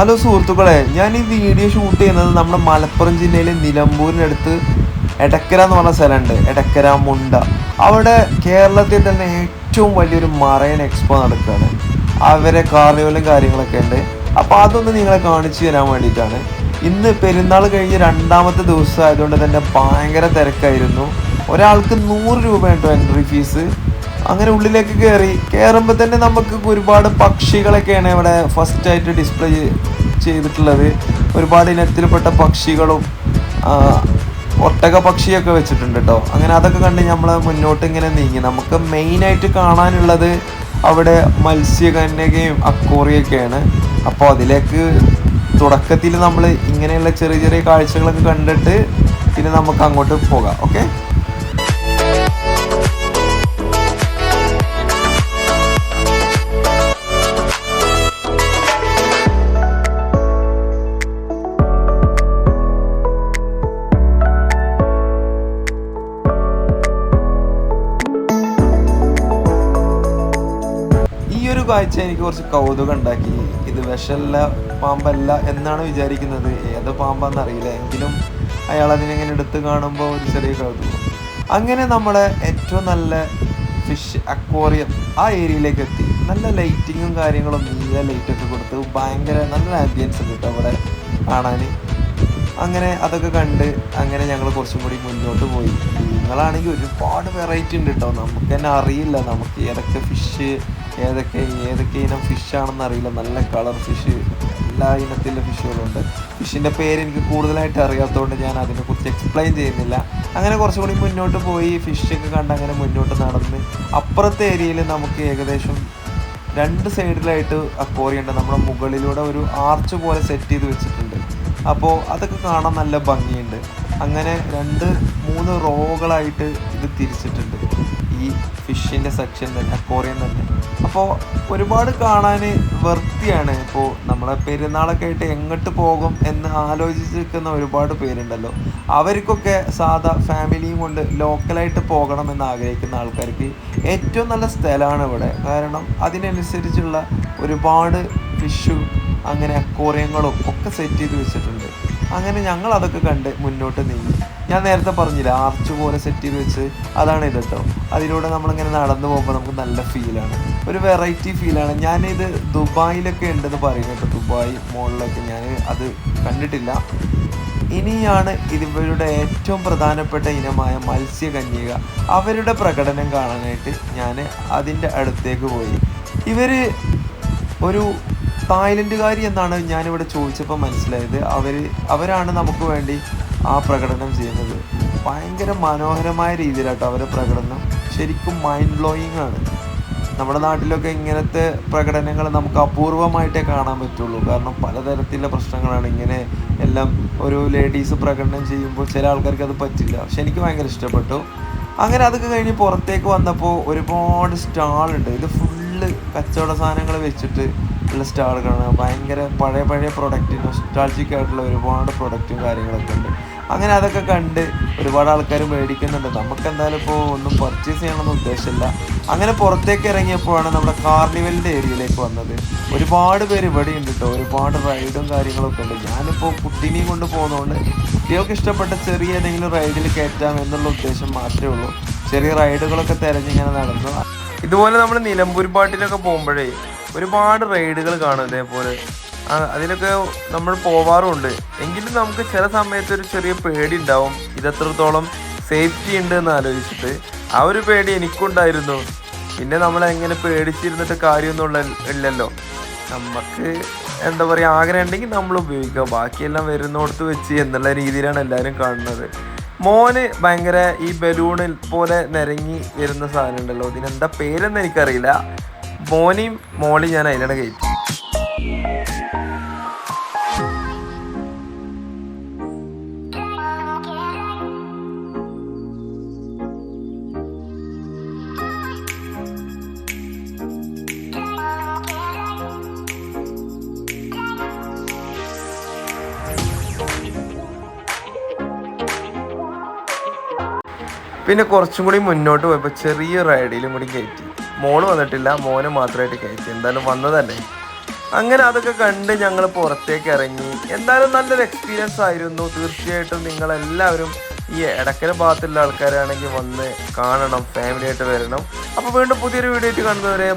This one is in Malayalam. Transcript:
ഹലോ സുഹൃത്തുക്കളെ, ഞാൻ ഈ വീഡിയോ ഷൂട്ട് ചെയ്യുന്നത് നമ്മുടെ മലപ്പുറം ജില്ലയിലെ നിലമ്പൂരിനടുത്ത് എടക്കര എന്ന് പറഞ്ഞ സ്ഥലമുണ്ട്. എടക്കര മുണ്ട. അവിടെ കേരളത്തിൽ തന്നെ ഏറ്റവും വലിയൊരു മറൈൻ എക്സ്പോ നടക്കുകയാണ്. അവരെ കാർണിവലും കാര്യങ്ങളൊക്കെ ഉണ്ട്. അപ്പോൾ അതൊന്ന് നിങ്ങളെ കാണിച്ചു തരാൻ വേണ്ടിയിട്ടാണ്. ഇന്ന് പെരുന്നാൾ കഴിഞ്ഞ് രണ്ടാമത്തെ ദിവസം ആയതുകൊണ്ട് തന്നെ ഭയങ്കര തിരക്കായിരുന്നു. ഒരാൾക്ക് 100 രൂപയുണ്ടോ എൻട്രി ഫീസ്. അങ്ങനെ ഉള്ളിലേക്ക് കയറുമ്പോൾ തന്നെ നമുക്ക് ഒരുപാട് പക്ഷികളൊക്കെയാണ് ഇവിടെ ഫസ്റ്റായിട്ട് ഡിസ്പ്ലേ ചെയ്തിട്ടുള്ളത്. ഒരുപാട് ഇനത്തിൽപ്പെട്ട പക്ഷികളും ഒട്ടക പക്ഷിയൊക്കെ വെച്ചിട്ടുണ്ട് കേട്ടോ. അങ്ങനെ അതൊക്കെ കണ്ട് നമ്മൾ മുന്നോട്ട് ഇങ്ങനെ നീങ്ങി. നമുക്ക് മെയിനായിട്ട് കാണാനുള്ളത് അവിടെ മത്സ്യകന്യകയും അക്വേറിയൊക്കെയാണ്. അപ്പോൾ അതിലേക്ക് തുടക്കത്തിൽ നമ്മൾ ഇങ്ങനെയുള്ള ചെറിയ ചെറിയ കാഴ്ചകളൊക്കെ കണ്ടിട്ട് പിന്നെ നമുക്ക് അങ്ങോട്ട് പോകാം. ഓക്കെ. ഈ ഒരു കാഴ്ച എനിക്ക് കുറച്ച് കൗതുകം ഉണ്ടാക്കി. ഇത് വിഷമല്ല, പാമ്പല്ല എന്നാണ് വിചാരിക്കുന്നത്. ഏത് പാമ്പാന്ന് അറിയില്ല, എങ്കിലും അയാൾ അതിനെങ്ങനെ എടുത്ത് കാണുമ്പോൾ ഒരു ചെറിയ കൗതുകം. അങ്ങനെ നമ്മളെ ഏറ്റവും നല്ല ഫിഷ് അക്വേറിയം ആ ഏരിയയിലേക്ക് എത്തി. നല്ല ലൈറ്റിങ്ങും കാര്യങ്ങളും, നീല ലൈറ്റൊക്കെ കൊടുത്ത് ഭയങ്കര നല്ല ആംബിയൻസ് കിട്ടും അവിടെ കാണാൻ. അങ്ങനെ അതൊക്കെ കണ്ട് അങ്ങനെ ഞങ്ങൾ കുറച്ചും കൂടി മുന്നോട്ട് പോയി. നിങ്ങളാണെങ്കിൽ ഒരുപാട് വെറൈറ്റി ഉണ്ട് കേട്ടോ. നമുക്ക് തന്നെ അറിയില്ല നമുക്ക് ഏതൊക്കെ ഫിഷ്, ഏതൊക്കെ ഇനം ഫിഷാണെന്ന് അറിയില്ല. നല്ല കളർ ഫിഷ്, എല്ലാ ഇനത്തിലെ ഫിഷുകളുണ്ട്. ഫിഷിൻ്റെ പേര് എനിക്ക് കൂടുതലായിട്ട് അറിയാത്തതുകൊണ്ട് ഞാൻ അതിനെക്കുറിച്ച് എക്സ്പ്ലെയിൻ ചെയ്യുന്നില്ല. അങ്ങനെ കുറച്ചും കൂടി മുന്നോട്ട് പോയി ഫിഷൊക്കെ കണ്ട് അങ്ങനെ മുന്നോട്ട് നടന്ന് അപ്പുറത്തെ ഏരിയയിൽ നമുക്ക് ഏകദേശം 2 സൈഡിലായിട്ട് അക്വേറിയം ഉണ്ട്. നമ്മുടെ മുകളിലൂടെ ഒരു ആർച്ച് പോലെ സെറ്റ് ചെയ്ത് വെച്ചിട്ടുണ്ട്. അപ്പോൾ അതൊക്കെ കാണാൻ നല്ല ഭംഗിയുണ്ട്. അങ്ങനെ 2-3 റോകളായിട്ട് ഇത് തിരിച്ചിട്ടുണ്ട് ഈ ഫിഷിൻ്റെ സെക്ഷൻ തന്നെ, അക്വേറിയം തന്നെ. അപ്പോൾ ഒരുപാട് കാണാൻ വൃത്തിയാണ്. ഇപ്പോൾ നമ്മളെ പെരുന്നാളൊക്കെ ആയിട്ട് എങ്ങോട്ട് പോകും എന്ന് ആലോചിച്ച് നിൽക്കുന്ന ഒരുപാട് പേരുണ്ടല്ലോ. അവർക്കൊക്കെ സാധാ ഫാമിലിയും കൊണ്ട് ലോക്കലായിട്ട് പോകണമെന്ന് ആഗ്രഹിക്കുന്ന ആൾക്കാർക്ക് ഏറ്റവും നല്ല സ്ഥലമാണ് ഇവിടെ. കാരണം അതിനനുസരിച്ചുള്ള ഒരുപാട് ഫിഷും അങ്ങനെ അക്വേറിയങ്ങളും ഒക്കെ സെറ്റ് ചെയ്ത് വെച്ചിട്ടുണ്ട്. അങ്ങനെ ഞങ്ങൾ അതൊക്കെ കണ്ട് മുന്നോട്ട് നീങ്ങി. ഞാൻ നേരത്തെ പറഞ്ഞില്ല, ആർച്ച് പോലെ സെറ്റ് ചെയ്ത് വെച്ച് അതാണ് ഇത് കേട്ടോ. അതിലൂടെ നമ്മളിങ്ങനെ നടന്നു പോകുമ്പോൾ നമുക്ക് നല്ല ഫീലാണ്, ഒരു വെറൈറ്റി ഫീലാണ്. ഞാനിത് ദുബായിലൊക്കെ ഉണ്ടെന്ന് പറയുന്നത്, ദുബായ് മോളിലൊക്കെ ഞാൻ അത് കണ്ടിട്ടില്ല. ഇനിയാണ് ഇവരുടെ ഏറ്റവും പ്രധാനപ്പെട്ട ഇനമായ മത്സ്യകന്യക. അവരുടെ പ്രകടനം കാണാനായിട്ട് ഞാൻ അതിൻ്റെ അടുത്തേക്ക് പോയി. ഇവർ ഒരു തായ്ലൻഡുകാരി എന്നാണ് ഞാനിവിടെ ചോദിച്ചപ്പോൾ മനസ്സിലായത്. അവരാണ് നമുക്ക് വേണ്ടി ആ പ്രകടനം ചെയ്യുന്നത്. ഭയങ്കര മനോഹരമായ രീതിയിലാട്ടോ അവരുടെ പ്രകടനം. ശരിക്കും മൈൻഡ് ബ്ലോയിങ് ആണ്. നമ്മുടെ നാട്ടിലൊക്കെ ഇങ്ങനത്തെ പ്രകടനങ്ങൾ നമുക്ക് അപൂർവമായിട്ടേ കാണാൻ പറ്റുള്ളൂ. കാരണം പലതരത്തിലുള്ള പ്രശ്നങ്ങളാണ്. ഇങ്ങനെ എല്ലാം ഒരു ലേഡീസ് പ്രകടനം ചെയ്യുമ്പോൾ ചില ആൾക്കാർക്ക് അത് പറ്റില്ല. പക്ഷെ എനിക്ക് ഭയങ്കര ഇഷ്ടപ്പെട്ടു. അങ്ങനെ അതൊക്കെ കഴിഞ്ഞ് പുറത്തേക്ക് വന്നപ്പോൾ ഒരുപാട് സ്റ്റാളുണ്ട്. ഇത് ഫുള്ള് കച്ചവട സാധനങ്ങൾ വെച്ചിട്ട് ഉള്ള സ്റ്റാളുകളാണ്. ഭയങ്കര പഴയ പ്രൊഡക്റ്റ്, നൊസ്റ്റാൾജിക് ആയിട്ടുള്ള ഒരുപാട് പ്രൊഡക്റ്റും കാര്യങ്ങളൊക്കെ ഉണ്ട്. അങ്ങനെ അതൊക്കെ കണ്ട് ഒരുപാട് ആൾക്കാർ മേടിക്കുന്നുണ്ട്. നമുക്ക് എന്തായാലും ഇപ്പോൾ ഒന്നും പർച്ചേസ് ചെയ്യണമെന്ന് ഉദ്ദേശമില്ല. അങ്ങനെ പുറത്തേക്ക് ഇറങ്ങിയപ്പോഴാണ് നമ്മുടെ കാർണിവലിൻ്റെ ഏരിയയിലേക്ക് വന്നത്. ഒരുപാട് പേര് ഇവിടെ ഉണ്ട് കേട്ടോ. ഒരുപാട് റൈഡും കാര്യങ്ങളൊക്കെ ഉണ്ട്. ഞാനിപ്പോൾ കുട്ടീനെയും കൊണ്ട് പോകുന്നതുകൊണ്ട് കുട്ടികൾക്ക് ഇഷ്ടപ്പെട്ട ചെറിയ ഏതെങ്കിലും റൈഡിൽ കയറ്റാം എന്നുള്ള ഉദ്ദേശം മാത്രമേ ഉള്ളൂ. ചെറിയ റൈഡുകളൊക്കെ തിരഞ്ഞിങ്ങനെ നടന്നു. ഇതുപോലെ നമ്മൾ നിലമ്പൂർ പാട്ടിലൊക്കെ പോകുമ്പോഴേ ഒരുപാട് റൈഡുകൾ കാണും ഇതേപോലെ. അതിലൊക്കെ നമ്മൾ പോവാറുമുണ്ട്. എങ്കിലും നമുക്ക് ചില സമയത്ത് ഒരു ചെറിയ പേടി ഉണ്ടാവും, ഇതെത്രത്തോളം സേഫ്റ്റി ഉണ്ട് എന്ന് ആലോചിച്ചിട്ട്. ആ ഒരു പേടി എനിക്കുണ്ടായിരുന്നു. പിന്നെ നമ്മളെങ്ങനെ പേടിച്ചിരുന്നിട്ട് കാര്യമൊന്നും ഇല്ലല്ലോ. നമുക്ക് എന്താ പറയുക, ആഗ്രഹം ഉണ്ടെങ്കിൽ നമ്മൾ ഉപയോഗിക്കുക, ബാക്കിയെല്ലാം വരുന്നിടത്ത് വെച്ച് എന്നുള്ള രീതിയിലാണ് എല്ലാവരും കാണുന്നത്. മോന് ഭയങ്കര ഈ ബലൂണിൽ പോലെ നിരങ്ങി വരുന്ന സാധനം ഉണ്ടല്ലോ, ഇതിനെന്താ പേരെന്ന് എനിക്കറിയില്ല. മോനെയും മോളെയും ഞാൻ അതിലാണ് കയറ്റി. പിന്നെ കുറച്ചും കൂടി മുന്നോട്ട് പോയപ്പോൾ ചെറിയ റൈഡിലും കൂടി കയറ്റി. മോള് വന്നിട്ടില്ല, മോന് മാത്രമായിട്ട് കയറ്റി. എന്തായാലും വന്നതല്ലേ. അങ്ങനെ അതൊക്കെ കണ്ട് ഞങ്ങൾ പുറത്തേക്ക് ഇറങ്ങി. എന്തായാലും നല്ലൊരു എക്സ്പീരിയൻസ് ആയിരുന്നു. തീർച്ചയായിട്ടും നിങ്ങളെല്ലാവരും ഈ എടക്കര ഭാഗത്തുള്ള ആൾക്കാരാണെങ്കിൽ വന്ന് കാണണം, ഫാമിലി ആയിട്ട് വരണം. അപ്പോൾ വീണ്ടും പുതിയൊരു വീഡിയോ ആയിട്ട് കാണുന്നവരെ